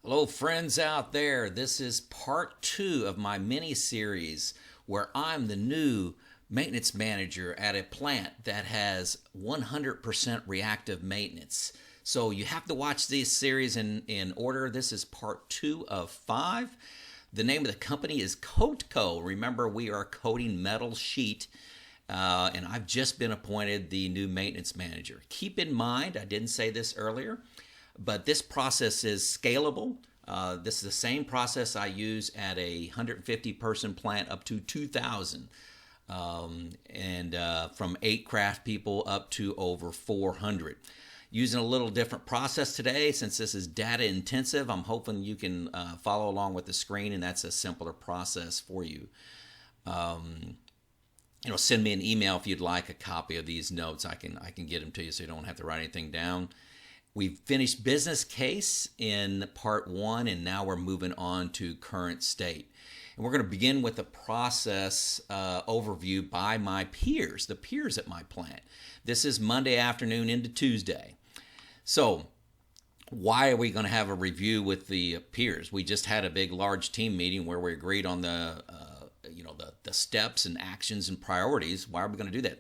Hello, friends out there. This is part 2 of my mini series where I'm the new maintenance manager at a plant that has 100% reactive maintenance. So you have to watch this series in order. This is part 2 of 5. The name of the company is Coatco. Remember, we are coating metal sheet. And I've just been appointed the new maintenance manager. Keep in mind, I didn't say this earlier, but this process is scalable. This is the same process I use at a 150-person plant up to 2,000, and from 8 craft people up to over 400. Using a little different process today since this is data intensive. I'm hoping you can follow along with the screen, and that's a simpler process for you. Send me an email if you'd like a copy of these notes. I can get them to you so you don't have to write anything down. We've finished business case in part 1, and now we're moving on to current state. And we're going to begin with a process overview by my peers, the peers at my plant. This is Monday afternoon into Tuesday. So why are we going to have a review with the peers? We just had a big, large team meeting where we agreed on the steps and actions and priorities. Why are we going to do that?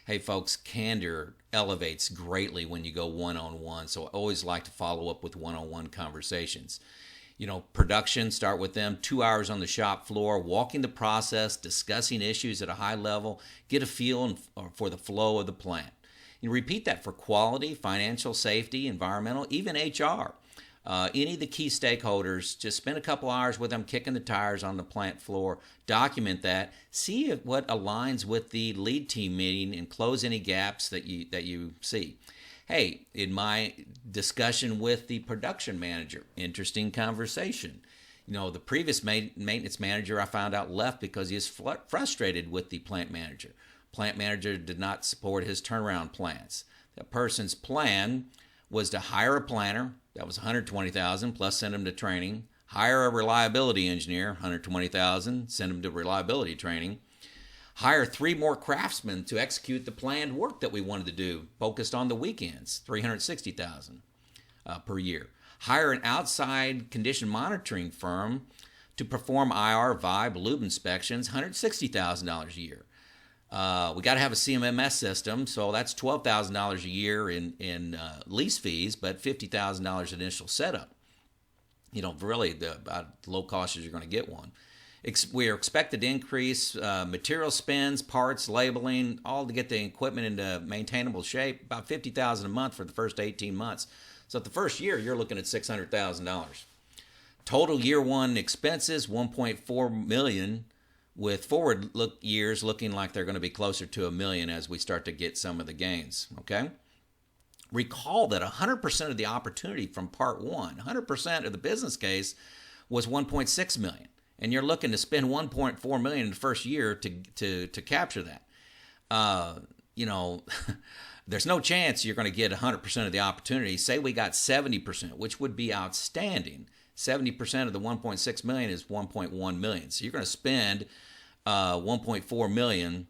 Hey, folks, candor elevates greatly when you go one-on-one, so I always like to follow up with one-on-one conversations. Production, start with them, 2 hours on the shop floor, walking the process, discussing issues at a high level, get a feel for the flow of the plant. You repeat that for quality, financial, safety, environmental, even HR. Any of the key stakeholders, just spend a couple hours with them kicking the tires on the plant floor, document that, see what aligns with the lead team meeting and close any gaps that you see. Hey, in my discussion with the production manager, interesting conversation. The previous maintenance manager I found out left because he is frustrated with the plant manager. Plant manager did not support his turnaround plans. That person's plan was to hire a planner. That was $120,000 plus send him to training. Hire a reliability engineer, $120,000, send him to reliability training. Hire 3 more craftsmen to execute the planned work that we wanted to do, focused on the weekends, $360,000 per year. Hire an outside condition monitoring firm to perform IR, vibe, lube inspections, $160,000 a year. We got to have a CMMS system, so that's $12,000 a year in lease fees, but $50,000 initial setup. Really about the low cost as you're going to get one. We are expected to increase material spends, parts, labeling, all to get the equipment into maintainable shape. About $50,000 a month for the first 18 months. So the first year, you're looking at $600,000. Total year 1 expenses, $1.4 million. With forward years looking like they're going to be closer to $1 million as we start to get some of the gains, okay? Recall that 100% of the opportunity from part 1, 100% of the business case was $1.6 million. And you're looking to spend $1.4 million in the first year to capture that. There's no chance you're going to get 100% of the opportunity. Say we got 70%, which would be outstanding. 70% of the 1.6 million is 1.1 million. So you're going to spend 1.4 million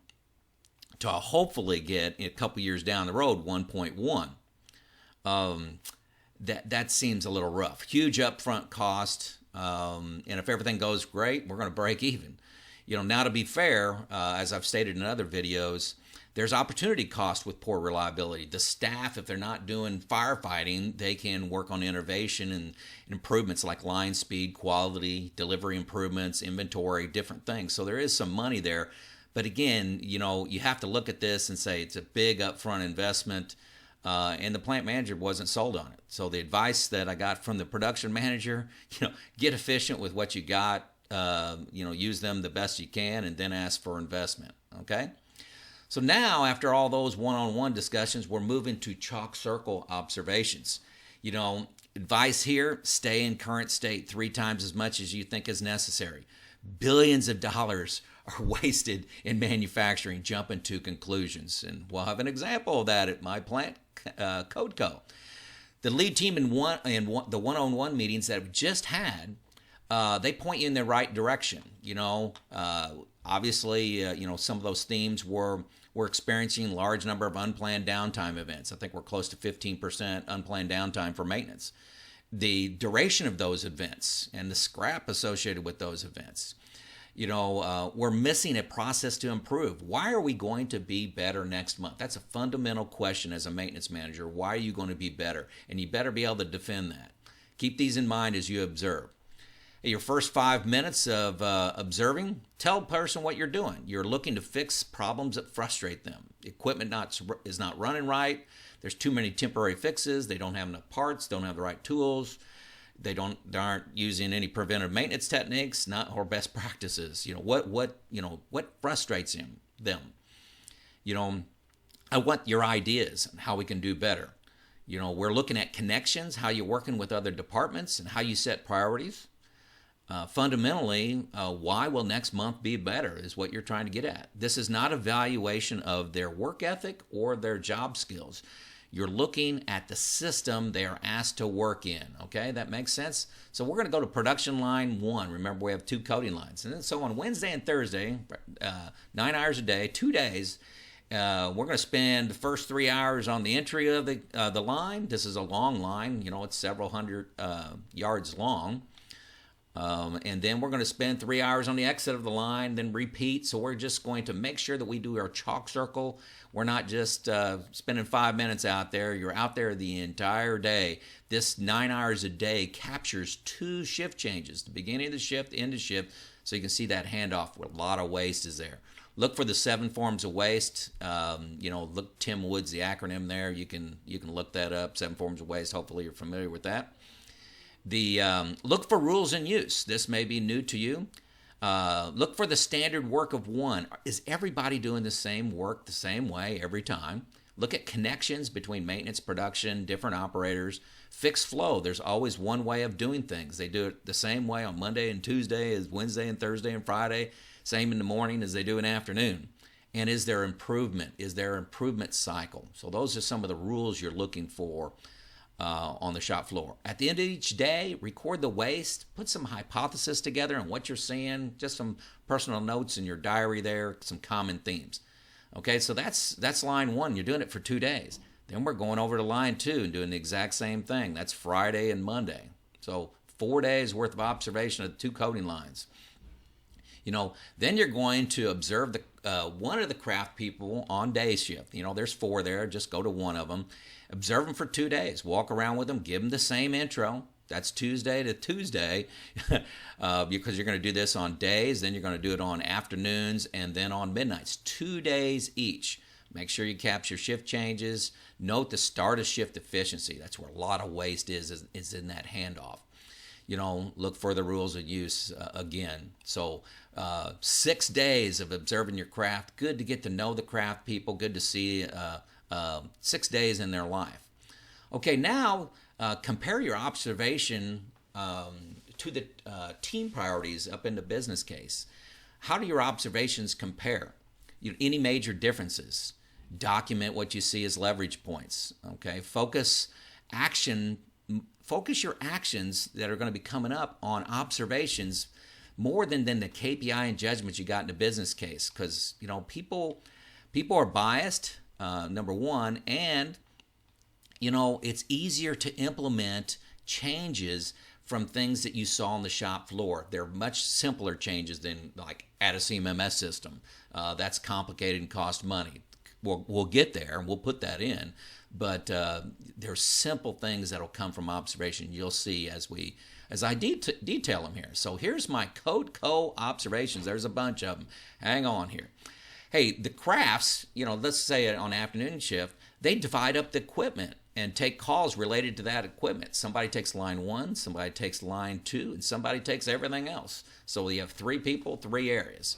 to hopefully get, a couple years down the road, 1.1. That seems a little rough. Huge upfront cost, and if everything goes great, we're going to break even. Now to be fair, as I've stated in other videos, there's opportunity cost with poor reliability. The staff, if they're not doing firefighting, they can work on innovation and improvements like line speed, quality, delivery improvements, inventory, different things. So there is some money there. But again, you have to look at this and say it's a big upfront investment, and the plant manager wasn't sold on it. So the advice that I got from the production manager, get efficient with what you got, use them the best you can, and then ask for investment, okay? So now, after all those one-on-one discussions, we're moving to chalk circle observations. Advice here, stay in current state 3 times as much as you think is necessary. Billions of dollars are wasted in manufacturing, jumping to conclusions. And we'll have an example of that at my plant, Coatco. The lead team in the one-on-one meetings that I've just had, they point you in the right direction. Obviously, some of those themes were we're experiencing a large number of unplanned downtime events. I think we're close to 15% unplanned downtime for maintenance. the duration of those events and the scrap associated with those events. We're missing a process to improve. Why are we going to be better next month? That's a fundamental question as a maintenance manager. Why are you going to be better? And you better be able to defend that. Keep these in mind as you observe. Your first 5 minutes of observing, tell a person what you're doing. You're looking to fix problems that frustrate them. Equipment is not running right. There's too many temporary fixes. They don't have enough parts, don't have the right tools. They aren't using any preventive maintenance techniques, or best practices. What frustrates them. I want your ideas on how we can do better. We're looking at connections, how you're working with other departments, and how you set priorities. Fundamentally, why will next month be better is what you're trying to get at. This is not a evaluation of their work ethic or their job skills. You're looking at the system they are asked to work in. Okay, that makes sense? So we're going to go to production line 1. Remember, we have 2 coding lines. And then, so on Wednesday and Thursday, 9 hours a day, 2 days, we're going to spend the first 3 hours on the entry of the line. This is a long line. It's several hundred yards long. And then we're going to spend 3 hours on the exit of the line, then repeat. So we're just going to make sure that we do our chalk circle. We're not just spending 5 minutes out there. You're out there the entire day. This 9 hours a day captures 2 shift changes, the beginning of the shift, the end of shift, so you can see that handoff where a lot of waste is there. Look for the 7 forms of waste. Look Tim Wood's the acronym there. You can look that up, 7 forms of waste. Hopefully you're familiar with that. Look for rules in use. This may be new to you. Look for the standard work of one. Is everybody doing the same work the same way every time? Look at connections between maintenance, production, different operators. Fixed flow. There's always one way of doing things. They do it the same way on Monday and Tuesday as Wednesday and Thursday and Friday. Same in the morning as they do in the afternoon. And is there improvement? Is there an improvement cycle? So those are some of the rules you're looking for on the shop floor. At the end of each day, record the waste, put some hypothesis together on what you're seeing, just some personal notes in your diary there, some common themes. Okay, so that's line 1. You're doing it for 2 days. Then we're going over to line 2 and doing the exact same thing. That's Friday and Monday. So 4 days worth of observation of 2 coding lines. Then you're going to observe one of the craft people on day shift. There's 4 there. Just go to one of them. Observe them for 2 days. Walk around with them. Give them the same intro. That's Tuesday to Tuesday because you're going to do this on days. Then you're going to do it on afternoons and then on midnights. 2 days each. Make sure you capture shift changes. Note the start of shift efficiency. That's where a lot of waste is in that handoff. Look for the rules of use again. So 6 days of observing your craft. Good to get to know the craft people. Good to see 6 days in their life. Okay, now compare your observation to the team priorities up in the business case. How do your observations compare? Any major differences? Document what you see as leverage points. Okay, focus your actions that are going to be coming up on observations more than the KPI and judgments you got in the business case, because people are biased, number one, and it's easier to implement changes from things that you saw on the shop floor. They're much simpler changes than like add a CMMS system. That's complicated and cost money. We'll get there and we'll put that in, but there's simple things that'll come from observation. You'll see as I detail them here. So here's my code observations. There's a bunch of them. Hang on here. Hey, the crafts, let's say on afternoon shift, they divide up the equipment and take calls related to that equipment. Somebody takes line 1, somebody takes line 2, and somebody takes everything else. So we have 3 people, 3 areas.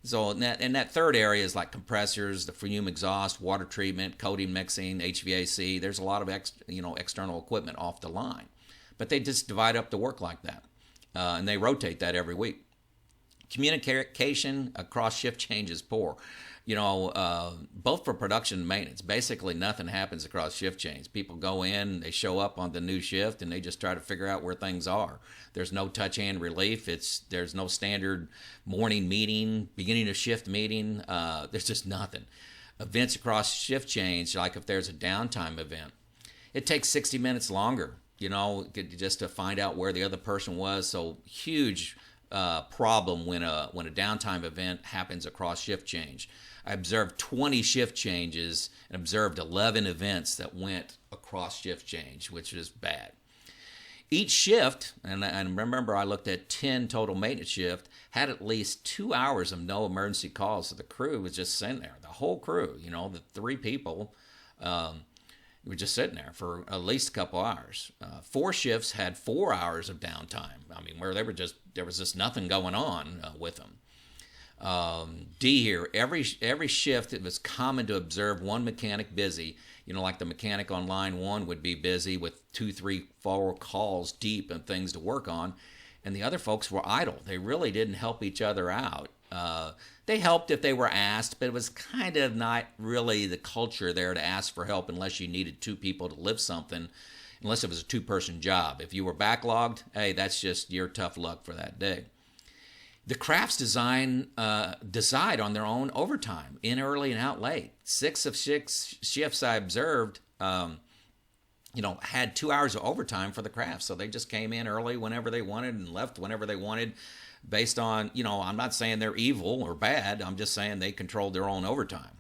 So in that third area is like compressors, the fume exhaust, water treatment, coating, mixing, HVAC. There's a lot of external equipment off the line. But they just divide up the work like that. And they rotate that every week. Communication across shift change is poor. Both for production and maintenance. Basically, nothing happens across shift change. People go in, they show up on the new shift, and they just try to figure out where things are. There's no touch hand relief. There's no standard morning meeting, beginning of shift meeting. There's just nothing. Events across shift change, like if there's a downtime event, it takes 60 minutes longer just to find out where the other person was. So huge problem when a downtime event happens across shift change. I observed 20 shift changes and observed 11 events that went across shift change, which is bad. Each shift, and remember I looked at 10 total maintenance shift, had at least 2 hours of no emergency calls. So the crew was just sitting there. The whole crew, the 3 people, were just sitting there for at least a couple hours. 4 shifts had 4 hours of downtime. I mean, where there was just nothing going on with them. D here, every shift, it was common to observe one mechanic busy. Like the mechanic on line 1 would be busy with 2, 3, 4 calls deep and things to work on, and the other folks were idle. They really didn't help each other out. They helped if they were asked, but it was kind of not really the culture there to ask for help unless you needed 2 people to lift something, unless it was a 2-person job. If you were backlogged, hey, that's just your tough luck for that day. The crafts decide on their own overtime, in early and out late. 6 of 6 shifts I observed, had 2 hours of overtime for the crafts. So they just came in early whenever they wanted and left whenever they wanted based on, I'm not saying they're evil or bad. I'm just saying they controlled their own overtime.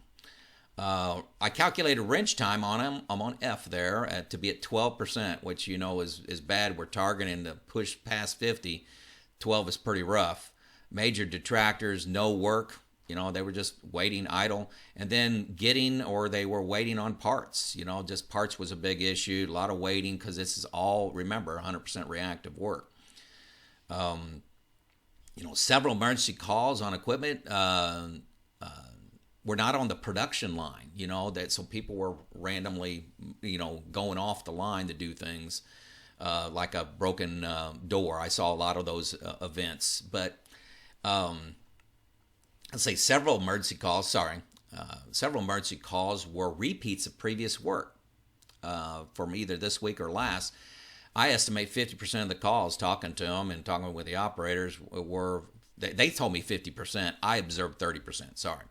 I calculated wrench time on them. I'm on F there to be at 12%, which, is bad. We're targeting to push past 50. 12 is pretty rough. Major detractors, no work. They were just waiting idle. And then they were waiting on parts. Just parts was a big issue. A lot of waiting because this is all, remember, 100% reactive work. Several emergency calls on equipment were not on the production line. So people were randomly, going off the line to do things like a broken door. I saw a lot of those events, but let's say several emergency calls were repeats of previous work from either this week or last. I estimate 50% of the calls, talking to them and talking with the operators, they told me 50%. I observed 30%. Sorry.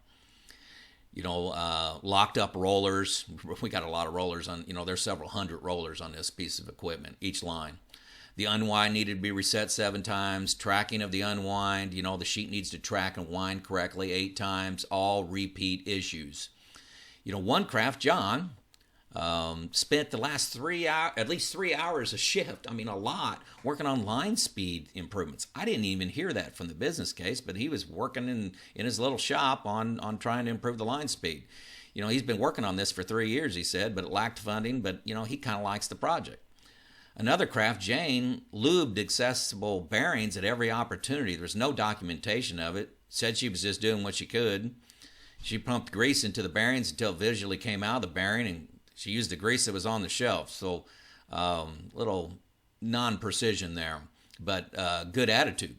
Locked up rollers. We got a lot of rollers on, there's several hundred rollers on this piece of equipment, each line. The unwind needed to be reset 7 times. Tracking of the unwind, the sheet needs to track and wind correctly 8 times. All repeat issues. One craft, John, spent the last 3 hours, at least 3 hours a shift. I mean, a lot, working on line speed improvements. I didn't even hear that from the business case, but he was working in his little shop on trying to improve the line speed. He's been working on this for 3 years, he said, but it lacked funding, but, he kind of likes the project. Another craft, Jane, lubed accessible bearings at every opportunity. There was no documentation of it. Said she was just doing what she could. She pumped grease into the bearings until it visually came out of the bearing, and she used the grease that was on the shelf. So little non-precision there, but good attitude.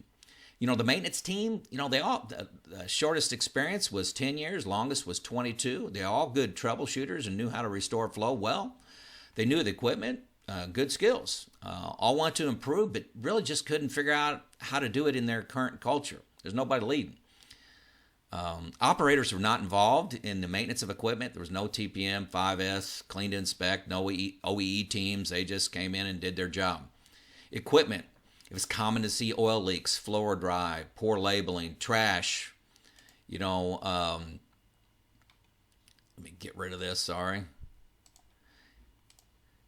The maintenance team, they all, the shortest experience was 10 years, longest was 22. They're all good troubleshooters and knew how to restore flow well. They knew the equipment. Good skills. All want to improve, but really just couldn't figure out how to do it in their current culture. There's nobody leading. Operators were not involved in the maintenance of equipment. There was no TPM, 5S, clean to inspect, no OEE teams. They just came in and did their job. Equipment. It was common to see oil leaks, floor dry, poor labeling, trash. Let me get rid of this, sorry.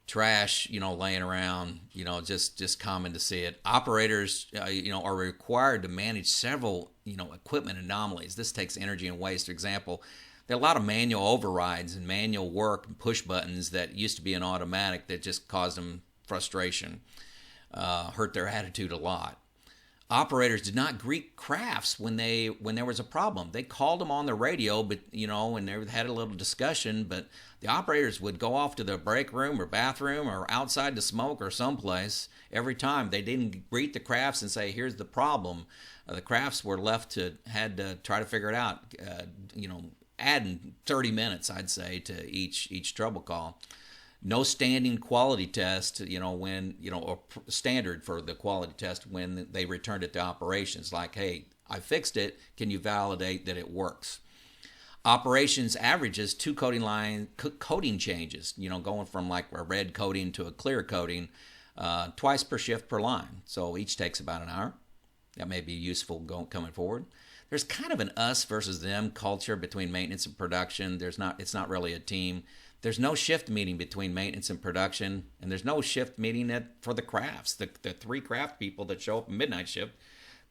Trash, laying around, just common to see it. Operators, are required to manage several, equipment anomalies. This takes energy and waste. For example, there are a lot of manual overrides and manual work and push buttons that used to be an automatic that just caused them frustration, hurt their attitude a lot. Operators did not greet crafts when there was a problem. They called them on the radio, but and they had a little discussion. But the operators would go off to the break room or bathroom or outside to smoke or someplace every time. They didn't greet the crafts and say, "Here's the problem." The crafts were had to try to figure it out. Adding 30 minutes, I'd say, to each trouble call. No standing quality test, or standard for the quality test when they returned it to operations. Like, hey, I fixed it. Can you validate that it works? Operations averages 2 coating changes, going from like a red coating to a clear coating twice per shift per line. So each takes about an hour. That may be useful coming forward. There's kind of an us versus them culture between maintenance and production. It's not really a team. There's no shift meeting between maintenance and production, and there's no shift meeting for the crafts. The three craft people that show up in midnight shift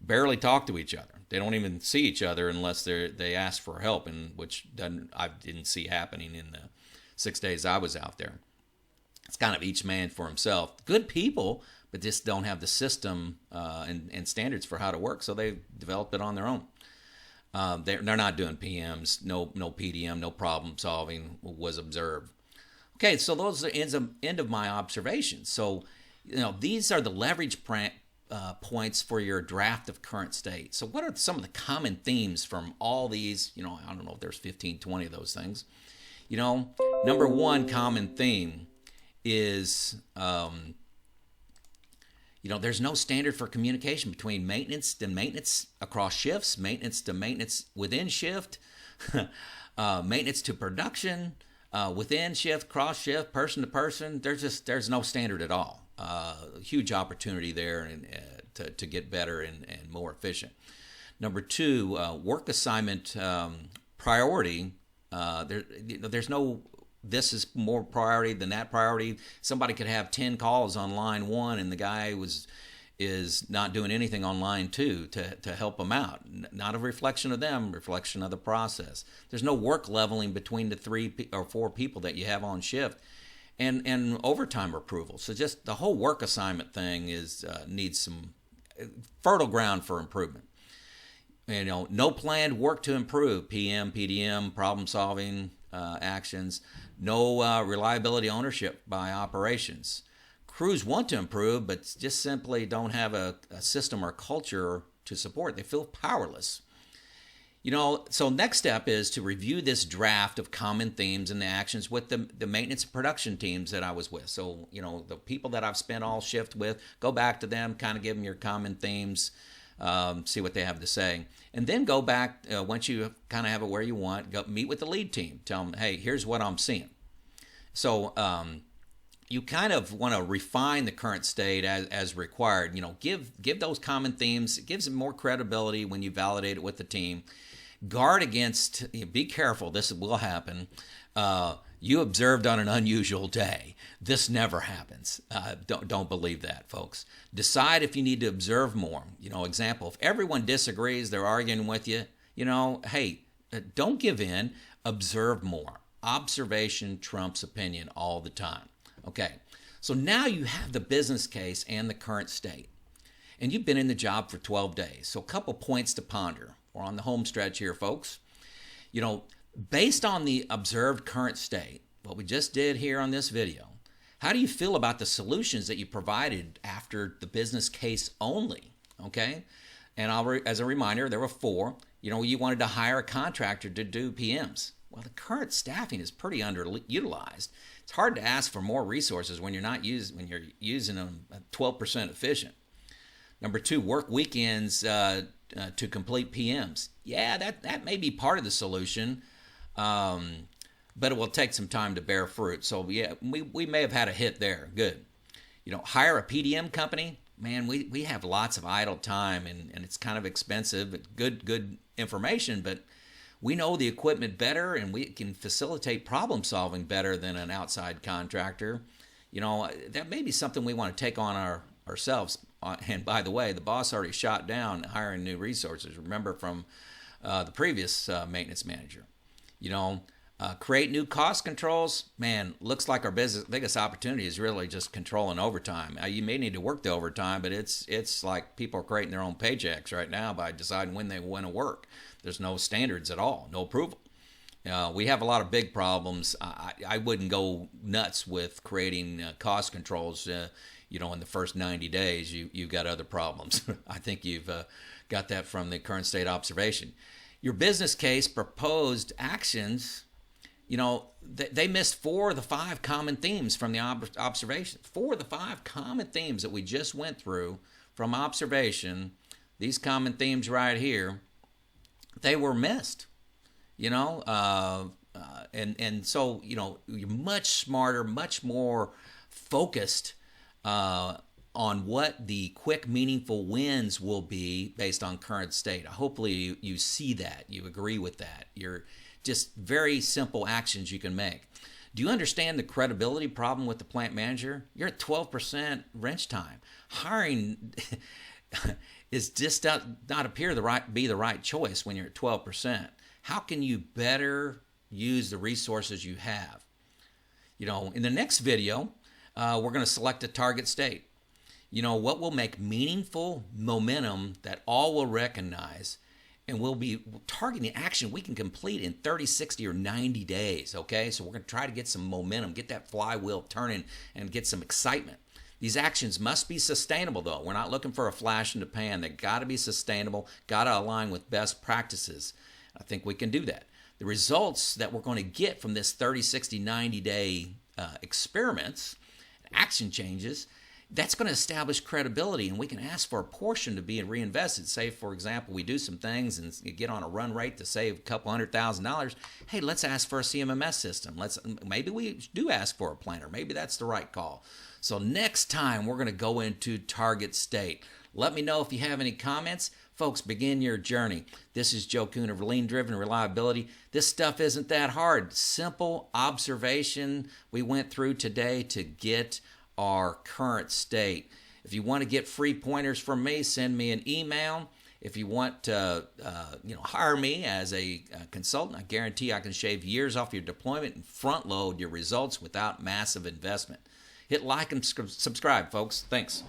barely talk to each other. They don't even see each other unless they ask for help, and which I didn't see happening in the 6 days I was out there. It's kind of each man for himself. Good people, but just don't have the system and standards for how to work, so they developed it on their own. They're not doing PMs, no PDM, no problem solving was observed. Okay, so those are the end of my observations. So, these are the leverage points for your draft of current state. So what are some of the common themes from all these? I don't know if there's 15, 20 of those things. Number one common theme is, there's no standard for communication between maintenance to maintenance across shifts, maintenance to maintenance within shift, maintenance to production, within shift, cross shift, person to person. There's no standard at all. Huge opportunity there and to get better and more efficient. Number two, work assignment priority. There's no this is more priority than that priority. Somebody could have 10 calls on line 1 and the guy is not doing anything on line 2 to help them out. Not a reflection of them, reflection of the process. There's no work leveling between the 3 or 4 people that you have on shift, and overtime approval. So just the whole work assignment thing needs some fertile ground for improvement. No planned work to improve, PM, PDM, problem solving actions, no reliability ownership by operations. Crews want to improve, but just simply don't have a system or culture to support. They feel powerless. So next step is to review this draft of common themes and the actions with the maintenance and production teams that I was with. So, the people that I've spent all shift with, go back to them, kind of give them your common themes, see what they have to say. And then go back, once you kind of have it where you want, go meet with the lead team. Tell them, hey, here's what I'm seeing. So you kind of want to refine the current state as required. Give those common themes. It gives them more credibility when you validate it with the team. Guard against, be careful, this will happen. You observed on an unusual day. This never happens. Don't believe that, folks. Decide if you need to observe more. Example, if everyone disagrees, they're arguing with you, hey, don't give in. Observe more. Observation trumps opinion all the time. Okay, so now you have the business case and the current state. And you've been in the job for 12 days. So a couple points to ponder. We're on the home stretch here, folks. Based on the observed current state, what we just did here on this video, how do you feel about the solutions that you provided after the business case only? Okay, and as a reminder, there were 4. You wanted to hire a contractor to do PMs. Well, the current staffing is pretty underutilized. It's hard to ask for more resources when you're using them 12% efficient. Number 2, work weekends to complete PMs. Yeah, that may be part of the solution. But it will take some time to bear fruit. So yeah, we may have had a hit there. Good. Hire a PDM company. Man, we have lots of idle time and it's kind of expensive, but good information, but we know the equipment better and we can facilitate problem solving better than an outside contractor. That may be something we want to take on ourselves. And by the way, the boss already shot down hiring new resources. Remember from the previous maintenance manager. Create new cost controls. Man, looks like our biggest opportunity is really just controlling overtime. You may need to work the overtime, but it's like people are creating their own paychecks right now by deciding when they want to work. There's no standards at all, no approval. We have a lot of big problems. I wouldn't go nuts with creating cost controls. In the first 90 days, you've got other problems. I think you've got that from the current state observation. Your business case proposed actions, they missed 4 of the 5 common themes from the observation. 4 of the 5 common themes that we just went through from observation, these common themes right here, they were missed. And so, you're much smarter, much more focused on what the quick, meaningful wins will be based on current state. Hopefully you see that, you agree with that. You're just very simple actions you can make. Do you understand the credibility problem with the plant manager? You're at 12% wrench time. Hiring is just not appear to be the right choice when you're at 12%. How can you better use the resources you have? In the next video, we're going to select a target state. What will make meaningful momentum that all will recognize, and we'll be targeting action we can complete in 30, 60, or 90 days, okay? So we're going to try to get some momentum, get that flywheel turning, and get some excitement. These actions must be sustainable, though. We're not looking for a flash in the pan. They've got to be sustainable, got to align with best practices. I think we can do that. The results that we're going to get from this 30, 60, 90-day experiments, action changes, that's going to establish credibility, and we can ask for a portion to be reinvested. Say, for example, we do some things and get on a run rate to save a couple $100,000. Hey, let's ask for a CMMS system. Maybe we do ask for a planner. Maybe that's the right call. So next time, we're going to go into target state. Let me know if you have any comments. Folks, begin your journey. This is Joe Kuhn of Lean Driven Reliability. This stuff isn't that hard. Simple observation we went through today to get our current state. If you want to get free pointers from me, send me an email. If you want to hire me as a consultant, I guarantee I can shave years off your deployment and front load your results without massive investment. Hit like and subscribe, folks. Thanks.